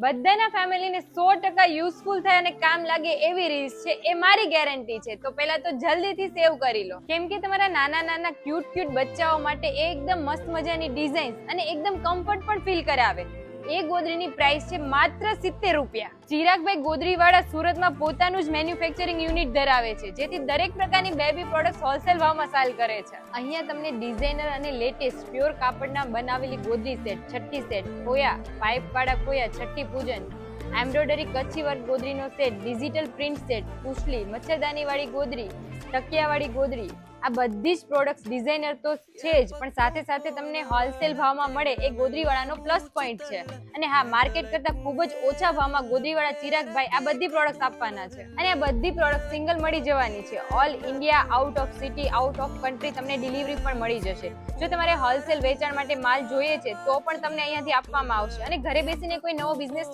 બધાના ફેમિલીને 100% યુઝફુલ થાય અને કામ લાગે એવી રીલ્સ છે, એ મારી ગેરંટી છે. તો પહેલા તો જલ્દીથી સેવ કરી લો, કેમ કે તમારા નાના નાના ક્યુટ બચ્ચાઓ માટે એકદમ મસ્ત મજાની ડિઝાઇન્સ અને એકદમ કમ્ફર્ટ પણ ફીલ કરાવે. એ ગોદડીની પ્રાઇસ છે માત્ર 70 રૂપિયા. ચિરાગભાઈ ગોદડીવાળા સુરતમાં પોતાનું જ મેન્યુફેક્ચરિંગ યુનિટ ધરાવે છે, જેથી દરેક પ્રકારની બેબી પ્રોડક્ટ્સ હોલસેલ ભાવમાં સેલ કરે છે. અહીંયા તમને ડિઝાઇનર અને લેટેસ્ટ પ્યોર કાપડના બનાવેલી ગોદડી સેટ, છઠ્ઠી સેટ, કોયા, પાઇપવાળા કોયા, છઠ્ઠી પૂજન, એમ્બ્રોઇડરી કચ્છી વર્ક ગોદડીનો સેટ, ડિજિટલ પ્રિન્ટ સેટ, પુસલી, મચ્છરદાનીવાળી ગોદડી, તકિયાવાળી ગોદડી, આ બધી જ પ્રોડક્ટ્સ ડિઝાઇનર તો છે જ, પણ સાથે સાથે તમને હોલસેલ ભાવમાં મળે એ ગોદડીવાળાનો પ્લસ પોઈન્ટ છે. અને હા, માર્કેટ કરતા ખૂબ જ ઓછા ભાવમાં ગોદડીવાળા ચિરાગભાઈ આ બધી પ્રોડક્ટ્સ આપવાના છે. અને આ બધી પ્રોડક્ટ સિંગલ મળી જવાની છે. All India, out of city, out of country તમને ડિલિવરી પણ મળી જશે. જો તમારે હોલસેલ વેચાણ માટે માલ જોઈએ છે તો પણ તમને અહીંયાથી આપવામાં આવશે. અને ઘરે બેસીને કોઈ નવો બિઝનેસ